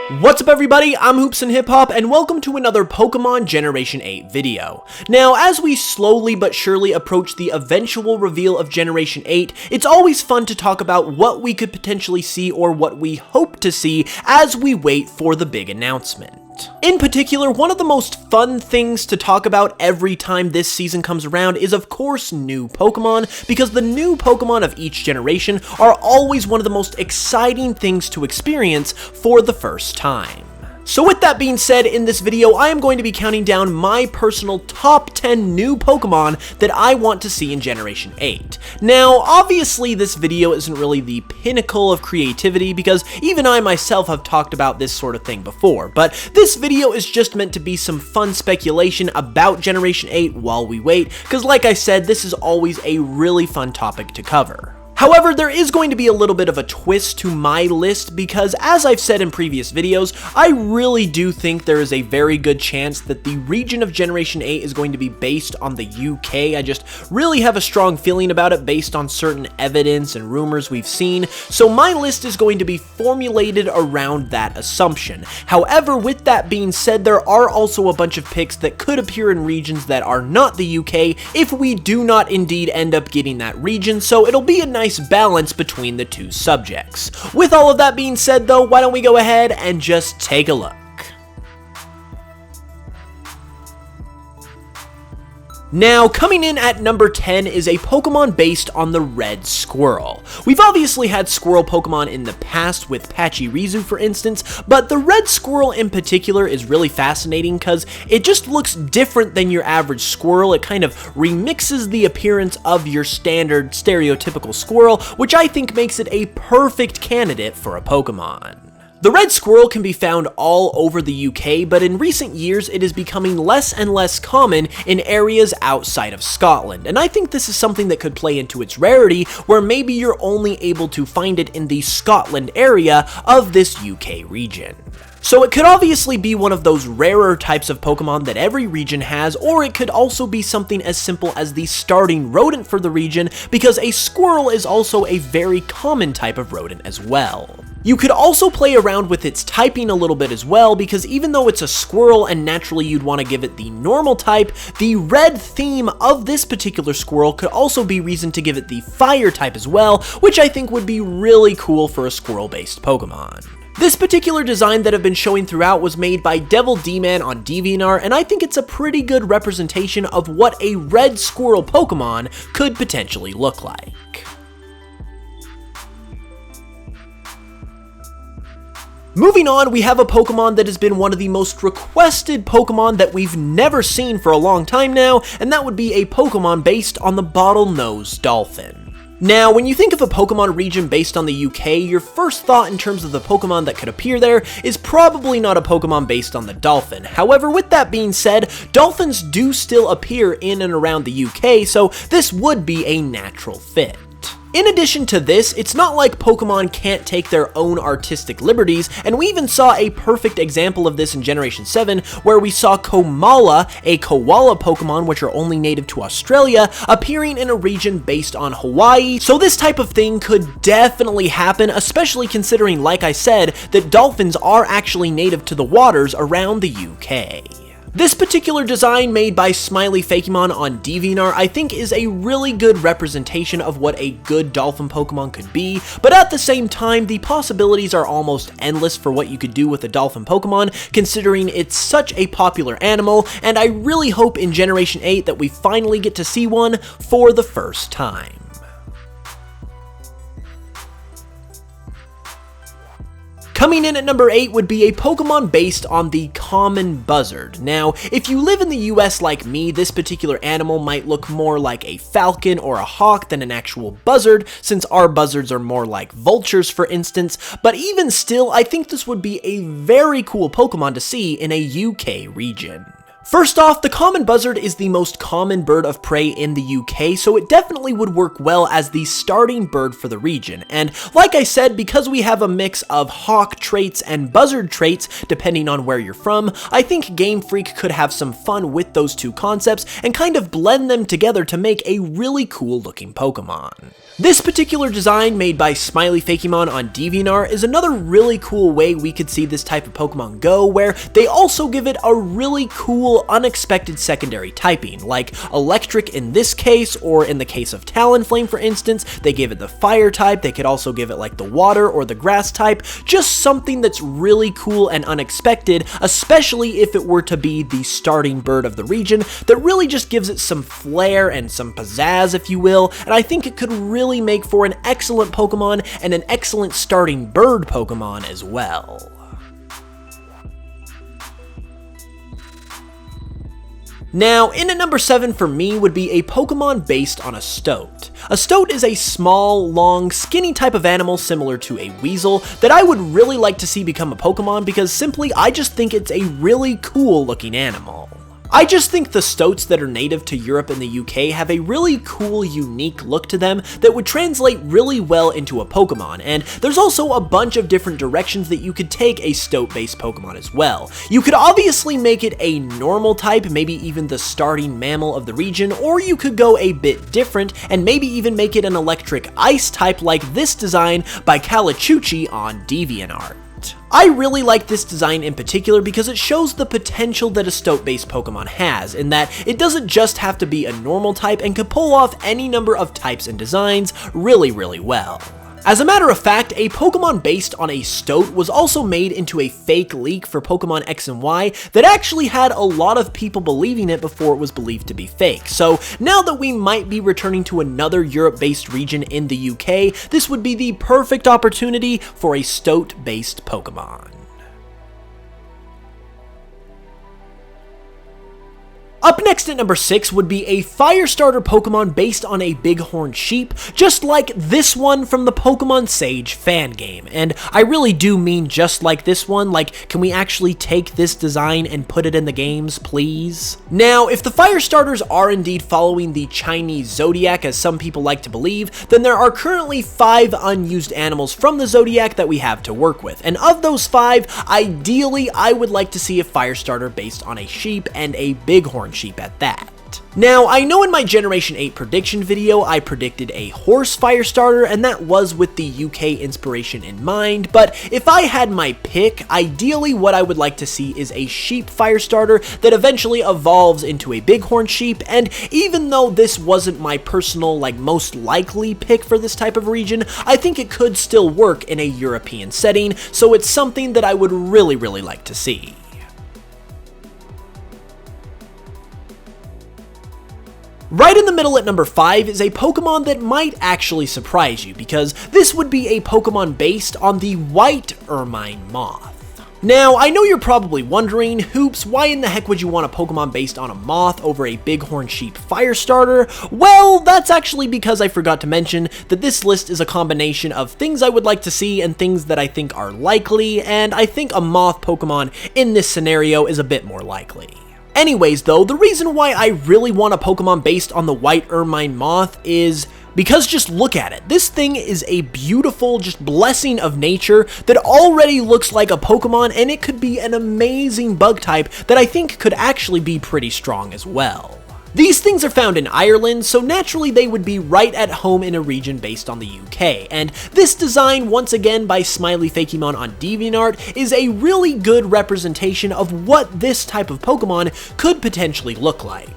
What's up everybody, I'm HoopsandHipHop and welcome to another Pokemon Generation 8 video. Now, as we slowly but surely approach the eventual reveal of Generation 8, it's always fun to talk about what we could potentially see or what we hope to see as we wait for the big announcement. In particular, one of the most fun things to talk about every time this season comes around is of course new Pokemon, because the new Pokemon of each generation are always one of the most exciting things to experience for the first time. So with that being said, in this video, I am going to be counting down my personal top 10 new Pokemon that I want to see in Generation 8. Now, obviously this video isn't really the pinnacle of creativity because even I myself have talked about this sort of thing before, but this video is just meant to be some fun speculation about Generation 8 while we wait, because like I said, this is always a really fun topic to cover. However, there is going to be a little bit of a twist to my list because, as I've said in previous videos, I really do think there is a very good chance that the region of Generation 8 is going to be based on the UK. I just really have a strong feeling about it based on certain evidence and rumors we've seen, so my list is going to be formulated around that assumption. However, with that being said, there are also a bunch of picks that could appear in regions that are not the UK if we do not indeed end up getting that region, so it'll be a nice balance between the two subjects. With all of that being said though, why don't we go ahead and just take a look. Now, coming in at number 10 is a Pokemon based on the red Squirrel. We've obviously had Squirrel Pokemon in the past with Pachirisu for instance, but the red Squirrel in particular is really fascinating because it just looks different than your average Squirrel. It kind of remixes the appearance of your standard stereotypical Squirrel, which I think makes it a perfect candidate for a Pokemon. The red Squirrel can be found all over the UK, but in recent years it is becoming less and less common in areas outside of Scotland, and I think this is something that could play into its rarity, where maybe you're only able to find it in the Scotland area of this UK region. So it could obviously be one of those rarer types of Pokemon that every region has, or it could also be something as simple as the starting rodent for the region, because a squirrel is also a very common type of rodent as well. You could also play around with its typing a little bit as well, because even though it's a squirrel and naturally you'd want to give it the normal type, the red theme of this particular squirrel could also be reason to give it the fire type as well, which I think would be really cool for a squirrel-based Pokemon. This particular design that I've been showing throughout was made by Devil D-Man on DeviantArt, and I think it's a pretty good representation of what a red squirrel Pokemon could potentially look like. Moving on, we have a Pokemon that has been one of the most requested Pokemon that we've never seen for a long time now, and that would be a Pokemon based on the Bottlenose Dolphin. Now, when you think of a Pokemon region based on the UK, your first thought in terms of the Pokemon that could appear there is probably not a Pokemon based on the dolphin. However, with that being said, dolphins do still appear in and around the UK, so this would be a natural fit. In addition to this, it's not like Pokemon can't take their own artistic liberties, and we even saw a perfect example of this in Generation 7, where we saw Komala, a koala Pokemon which are only native to Australia, appearing in a region based on Hawaii, so this type of thing could definitely happen, especially considering, like I said, that dolphins are actually native to the waters around the UK. This particular design made by Smiley Fakemon on DeviantArt I think is a really good representation of what a good dolphin Pokemon could be, but at the same time the possibilities are almost endless for what you could do with a dolphin Pokemon, considering it's such a popular animal, and I really hope in Generation 8 that we finally get to see one for the first time. Coming in at number 8 would be a Pokemon based on the common Buzzard. Now, if you live in the US like me, this particular animal might look more like a falcon or a hawk than an actual buzzard, since our buzzards are more like vultures for instance, but even still, I think this would be a very cool Pokemon to see in a UK region. First off, the common buzzard is the most common bird of prey in the UK, so it definitely would work well as the starting bird for the region. And like I said, because we have a mix of hawk traits and buzzard traits, depending on where you're from, I think Game Freak could have some fun with those two concepts and kind of blend them together to make a really cool looking Pokemon. This particular design made by Smiley Fakemon on DeviantArt is another really cool way we could see this type of Pokemon go, where they also give it a really cool, unexpected secondary typing, like Electric in this case, or in the case of Talonflame for instance, they give it the Fire type, they could also give it like the Water or the Grass type, just something that's really cool and unexpected, especially if it were to be the starting bird of the region, that really just gives it some flair and some pizzazz, if you will, and I think it could really make for an excellent Pokemon and an excellent starting bird Pokemon as well. Now, in at number 7 for me would be a Pokemon based on a Stoat. A Stoat is a small, long, skinny type of animal similar to a weasel that I would really like to see become a Pokemon because simply I just think it's a really cool looking animal. I just think the Stoats that are native to Europe and the UK have a really cool, unique look to them that would translate really well into a Pokemon, and there's also a bunch of different directions that you could take a Stoat-based Pokemon as well. You could obviously make it a normal type, maybe even the starting mammal of the region, or you could go a bit different and maybe even make it an electric ice type like this design by Calachuchi on DeviantArt. I really like this design in particular because it shows the potential that a Stoat-based Pokemon has, in that it doesn't just have to be a normal type and can pull off any number of types and designs really well. As a matter of fact, a Pokemon based on a Stoat was also made into a fake leak for Pokemon X and Y that actually had a lot of people believing it before it was believed to be fake. So now that we might be returning to another Europe-based region in the UK, this would be the perfect opportunity for a Stoat-based Pokemon. Up next at number 6 would be a fire starter Pokemon based on a bighorn sheep, just like this one from the Pokemon Sage fan game. And I really do mean just like this one, like can we actually take this design and put it in the games, please? Now, if the fire starters are indeed following the Chinese zodiac, as some people like to believe, then there are currently 5 unused animals from the zodiac that we have to work with. And of those 5, ideally I would like to see a fire starter based on a sheep and a bighorn sheep at that. Now, I know in my Generation 8 prediction video, I predicted a horse fire starter, and that was with the UK inspiration in mind, but if I had my pick, ideally what I would like to see is a sheep fire starter that eventually evolves into a bighorn sheep, and even though this wasn't my personal, most likely pick for this type of region, I think it could still work in a European setting, so it's something that I would really like to see. Right in the middle at number 5 is a Pokemon that might actually surprise you, because this would be a Pokemon based on the white ermine moth. Now, I know you're probably wondering, Hoops, why in the heck would you want a Pokemon based on a moth over a bighorn sheep fire starter? Well, that's actually because I forgot to mention that this list is a combination of things I would like to see and things that I think are likely, and I think a moth Pokemon in this scenario is a bit more likely. Anyways though, the reason why I really want a Pokemon based on the white ermine moth is because just look at it. This thing is a beautiful, just blessing of nature that already looks like a Pokemon, and it could be an amazing bug type that I think could actually be pretty strong as well. These things are found in Ireland, so naturally they would be right at home in a region based on the UK, and this design, once again by Smiley Fakemon on DeviantArt, is a really good representation of what this type of Pokemon could potentially look like.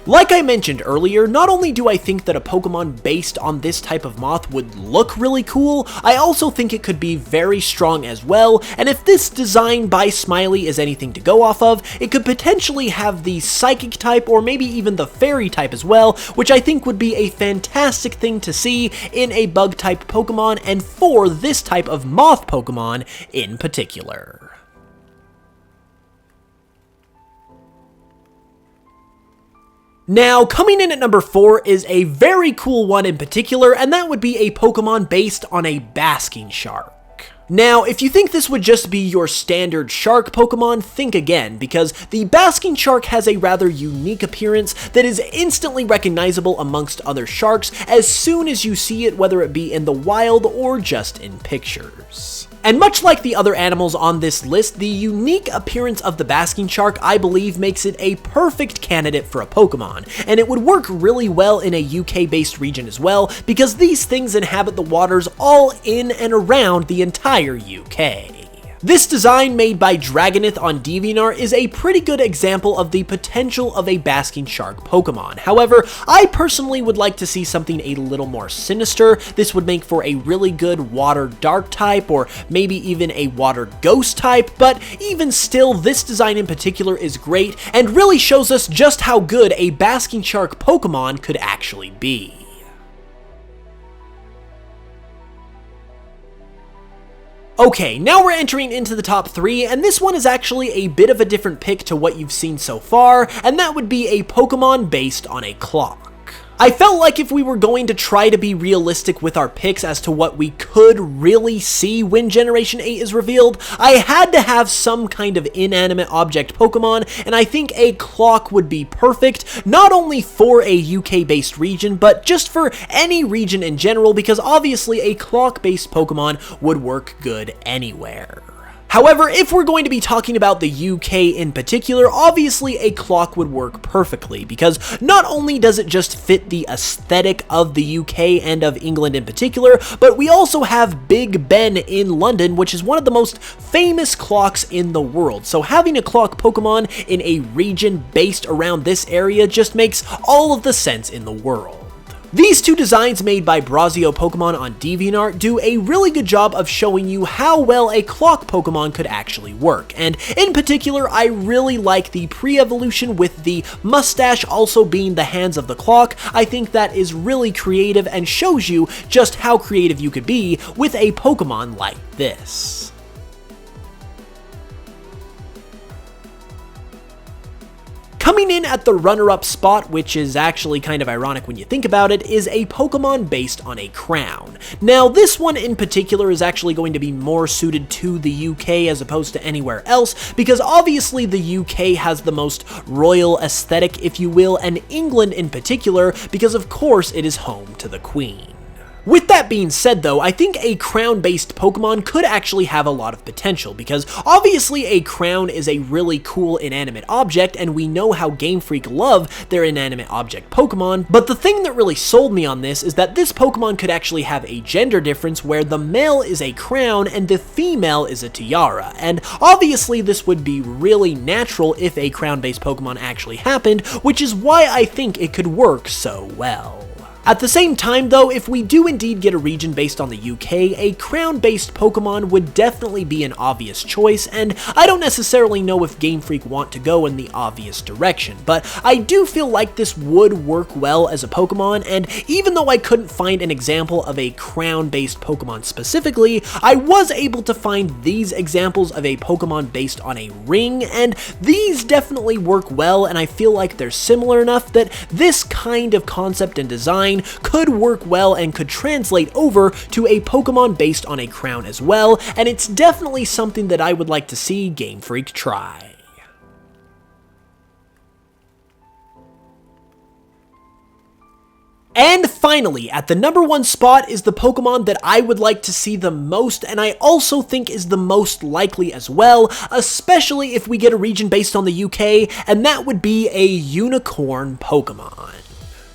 Like I mentioned earlier, not only do I think that a Pokemon based on this type of moth would look really cool, I also think it could be very strong as well, and if this design by Smiley is anything to go off of, it could potentially have the Psychic type or maybe even the Fairy type as well, which I think would be a fantastic thing to see in a bug type Pokemon and for this type of moth Pokemon in particular. Now, coming in at number 4 is a very cool one in particular, and that would be a Pokemon based on a Basking Shark. Now, if you think this would just be your standard shark Pokemon, think again, because the Basking Shark has a rather unique appearance that is instantly recognizable amongst other sharks as soon as you see it, whether it be in the wild or just in pictures. And much like the other animals on this list, the unique appearance of the basking shark, I believe, makes it a perfect candidate for a Pokemon, and it would work really well in a UK-based region as well, because these things inhabit the waters all in and around the entire UK. This design made by Dragonith on DeviantArt is a pretty good example of the potential of a basking shark Pokemon. However, I personally would like to see something a little more sinister. This would make for a really good water dark type, or maybe even a water ghost type, but even still, this design in particular is great and really shows us just how good a basking shark Pokemon could actually be. Okay, now we're entering into the top 3, and this one is actually a bit of a different pick to what you've seen so far, and that would be a Pokemon based on a clock. I felt like if we were going to try to be realistic with our picks as to what we could really see when Generation 8 is revealed, I had to have some kind of inanimate object Pokemon, and I think a clock would be perfect, not only for a UK-based region, but just for any region in general, because obviously a clock-based Pokemon would work good anywhere. However, if we're going to be talking about the UK in particular, obviously a clock would work perfectly, because not only does it just fit the aesthetic of the UK and of England in particular, but we also have Big Ben in London, which is one of the most famous clocks in the world. So having a clock Pokemon in a region based around this area just makes all of the sense in the world. These two designs made by Brazio Pokemon on DeviantArt do a really good job of showing you how well a clock Pokemon could actually work, and in particular, I really like the pre-evolution with the mustache also being the hands of the clock. I think that is really creative and shows you just how creative you could be with a Pokemon like this. Coming in at the runner-up spot, which is actually kind of ironic when you think about it, is a Pokemon based on a crown. Now, this one in particular is actually going to be more suited to the UK as opposed to anywhere else, because obviously the UK has the most royal aesthetic, if you will, and England in particular, because of course it is home to the Queen. With that being said though, I think a crown-based Pokemon could actually have a lot of potential, because obviously a crown is a really cool inanimate object, and we know how Game Freak love their inanimate object Pokemon, but the thing that really sold me on this is that this Pokemon could actually have a gender difference where the male is a crown and the female is a tiara, and obviously this would be really natural if a crown-based Pokemon actually happened, which is why I think it could work so well. At the same time though, if we do indeed get a region based on the UK, a crown-based Pokemon would definitely be an obvious choice, and I don't necessarily know if Game Freak want to go in the obvious direction, but I do feel like this would work well as a Pokemon, and even though I couldn't find an example of a crown-based Pokemon specifically, I was able to find these examples of a Pokemon based on a ring, and these definitely work well, and I feel like they're similar enough that this kind of concept and design could work well and could translate over to a Pokemon based on a crown as well, and it's definitely something that I would like to see Game Freak try. And finally, at the number 1 spot is the Pokemon that I would like to see the most, and I also think is the most likely as well, especially if we get a region based on the UK, and that would be a unicorn Pokemon.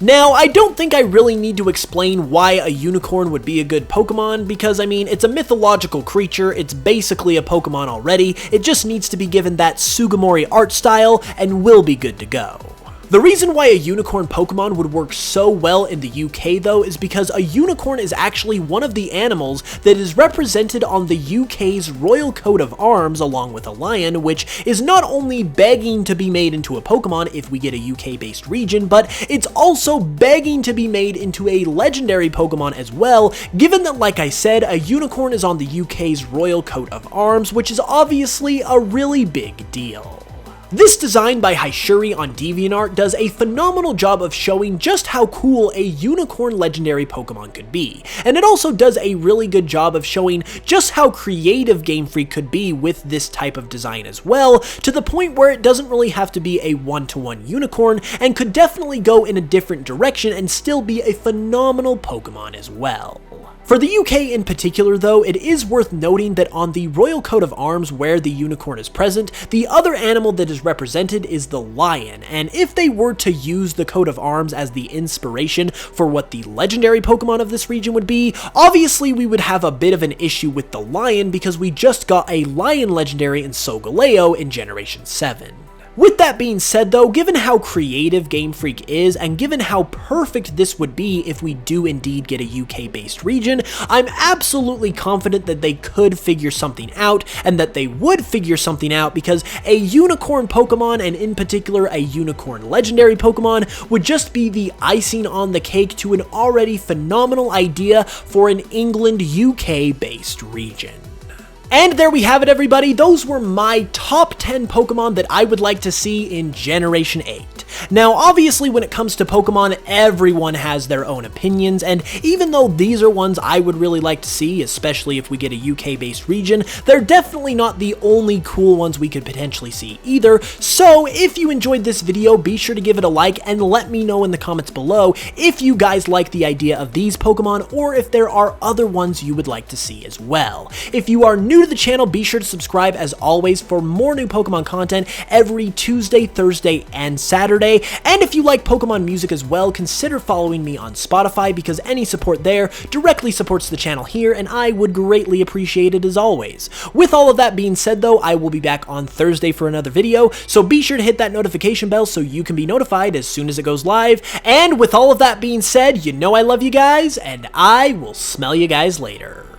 Now, I don't think I really need to explain why a unicorn would be a good Pokemon, because I mean, it's a mythological creature, it's basically a Pokemon already, it just needs to be given that Sugimori art style, and will be good to go. The reason why a unicorn Pokemon would work so well in the UK though is because a unicorn is actually one of the animals that is represented on the UK's royal coat of arms along with a lion, which is not only begging to be made into a Pokemon if we get a UK based region, but it's also begging to be made into a legendary Pokemon as well, given that, like I said, a unicorn is on the UK's royal coat of arms, which is obviously a really big deal. This design by Haishuri on DeviantArt does a phenomenal job of showing just how cool a unicorn legendary Pokemon could be, and it also does a really good job of showing just how creative Game Freak could be with this type of design as well, to the point where it doesn't really have to be a one-to-one unicorn, and could definitely go in a different direction and still be a phenomenal Pokemon as well. For the UK in particular though, it is worth noting that on the royal coat of arms where the unicorn is present, the other animal that is represented is the lion, and if they were to use the coat of arms as the inspiration for what the legendary Pokemon of this region would be, obviously we would have a bit of an issue with the lion because we just got a lion legendary in Solgaleo in Generation 7. With that being said though, given how creative Game Freak is, and given how perfect this would be if we do indeed get a UK-based region, I'm absolutely confident that they could figure something out, and that they would figure something out because a unicorn Pokemon, and in particular a unicorn legendary Pokemon, would just be the icing on the cake to an already phenomenal idea for an England UK-based region. And there we have it, everybody. Those were my top 10 Pokemon that I would like to see in Generation 8. Now, obviously, when it comes to Pokemon, everyone has their own opinions, and even though these are ones I would really like to see, especially if we get a UK-based region, they're definitely not the only cool ones we could potentially see either. So, if you enjoyed this video, be sure to give it a like and let me know in the comments below if you guys like the idea of these Pokemon, or if there are other ones you would like to see as well. If you are new to the channel, be sure to subscribe as always for more new Pokemon content every Tuesday, Thursday, and Saturday. And if you like Pokemon music as well, consider following me on Spotify because any support there directly supports the channel here, and I would greatly appreciate it as always. With all of that being said though, I will be back on Thursday for another video, so be sure to hit that notification bell so you can be notified as soon as it goes live. And with all of that being said, you know I love you guys, and I will smell you guys later.